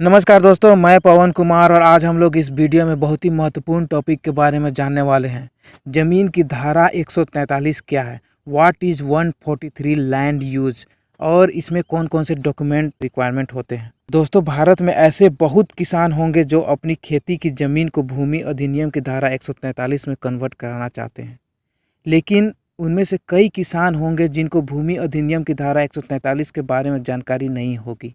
नमस्कार दोस्तों, मैं पवन कुमार और आज हम लोग इस वीडियो में बहुत ही महत्वपूर्ण टॉपिक के बारे में जानने वाले हैं। ज़मीन की धारा 143 क्या है, व्हाट इज़ 143 लैंड यूज और इसमें कौन कौन से डॉक्यूमेंट रिक्वायरमेंट होते हैं। दोस्तों, भारत में ऐसे बहुत किसान होंगे जो अपनी खेती की ज़मीन को भूमि अधिनियम की धारा 143 में कन्वर्ट कराना चाहते हैं, लेकिन उनमें से कई किसान होंगे जिनको भूमि अधिनियम की धारा 143 के बारे में जानकारी नहीं होगी।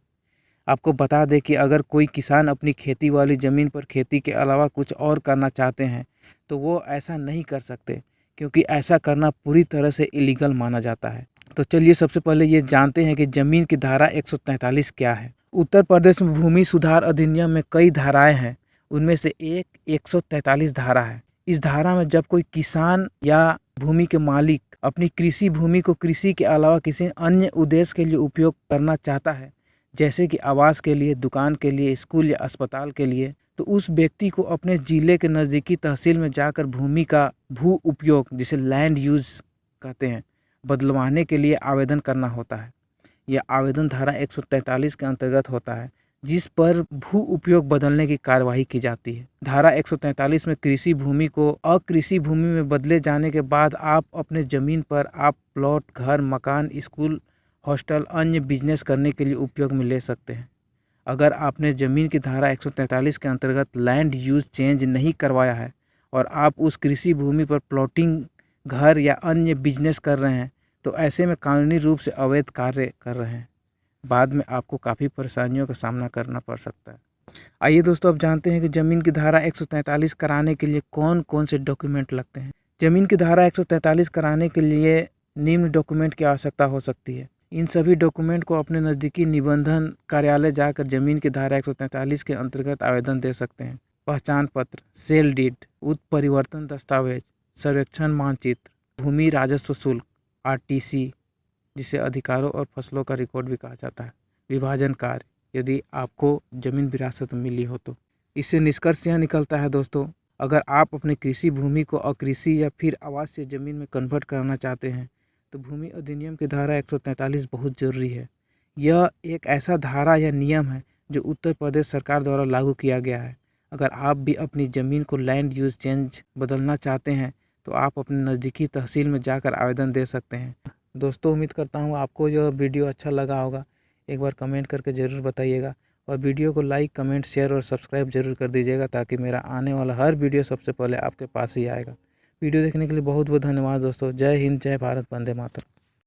आपको बता दें कि अगर कोई किसान अपनी खेती वाली ज़मीन पर खेती के अलावा कुछ और करना चाहते हैं तो वो ऐसा नहीं कर सकते, क्योंकि ऐसा करना पूरी तरह से इलीगल माना जाता है। तो चलिए सबसे पहले ये जानते हैं कि ज़मीन की धारा 143 क्या है। उत्तर प्रदेश में भूमि सुधार अधिनियम में कई धाराएं हैं, उनमें से एक 143 धारा है। इस धारा में जब कोई किसान या भूमि के मालिक अपनी कृषि भूमि को कृषि के अलावा किसी अन्य उद्देश्य के लिए उपयोग करना चाहता है, जैसे कि आवास के लिए, दुकान के लिए, स्कूल या अस्पताल के लिए, तो उस व्यक्ति को अपने ज़िले के नज़दीकी तहसील में जाकर भूमि का भू उपयोग, जिसे लैंड यूज़ कहते हैं, बदलवाने के लिए आवेदन करना होता है। यह आवेदन धारा 143 के अंतर्गत होता है, जिस पर भू उपयोग बदलने की कार्यवाही की जाती है। धारा 143 में कृषि भूमि को अकृषि भूमि में बदले जाने के बाद आप अपने ज़मीन पर आप प्लॉट, घर, मकान, स्कूल, हॉस्टल, अन्य बिजनेस करने के लिए उपयोग में ले सकते हैं। अगर आपने ज़मीन की धारा 143 के अंतर्गत लैंड यूज़ चेंज नहीं करवाया है और आप उस कृषि भूमि पर प्लॉटिंग, घर या अन्य बिजनेस कर रहे हैं, तो ऐसे में कानूनी रूप से अवैध कार्य कर रहे हैं। बाद में आपको काफ़ी परेशानियों का सामना करना पड़ सकता है। आइए दोस्तों, अब जानते हैं कि ज़मीन की धारा 143 कराने के लिए कौन कौन से डॉक्यूमेंट लगते हैं। ज़मीन की धारा 143 कराने के लिए निम्न डॉक्यूमेंट की आवश्यकता हो सकती है। इन सभी डॉक्यूमेंट को अपने नज़दीकी निबंधन कार्यालय जाकर ज़मीन की धारा 143 के अंतर्गत आवेदन दे सकते हैं। पहचान पत्र, सेल डीड, उत्परिवर्तन दस्तावेज, सर्वेक्षण मानचित्र, भूमि राजस्व शुल्क RTC, जिसे अधिकारों और फसलों का रिकॉर्ड भी कहा जाता है, विभाजन कार्य, यदि आपको ज़मीन विरासत में मिली हो तो। इससे निष्कर्ष यह निकलता है दोस्तों, अगर आप अपने कृषि भूमि को अकृषि या फिर आवासीय ज़मीन में कन्वर्ट करना चाहते हैं तो भूमि अधिनियम की धारा 143 बहुत ज़रूरी है। यह एक ऐसा धारा या नियम है जो उत्तर प्रदेश सरकार द्वारा लागू किया गया है। अगर आप भी अपनी ज़मीन को लैंड यूज़ चेंज बदलना चाहते हैं तो आप अपने नज़दीकी तहसील में जाकर आवेदन दे सकते हैं। दोस्तों, उम्मीद करता हूँ आपको यह वीडियो अच्छा लगा होगा। एक बार कमेंट करके ज़रूर बताइएगा और वीडियो को लाइक, कमेंट, शेयर और सब्सक्राइब जरूर कर दीजिएगा, ताकि मेरा आने वाला हर वीडियो सबसे पहले आपके पास ही आएगा। वीडियो देखने के लिए बहुत बहुत धन्यवाद दोस्तों। जय हिंद, जय भारत, वंदे मातरम।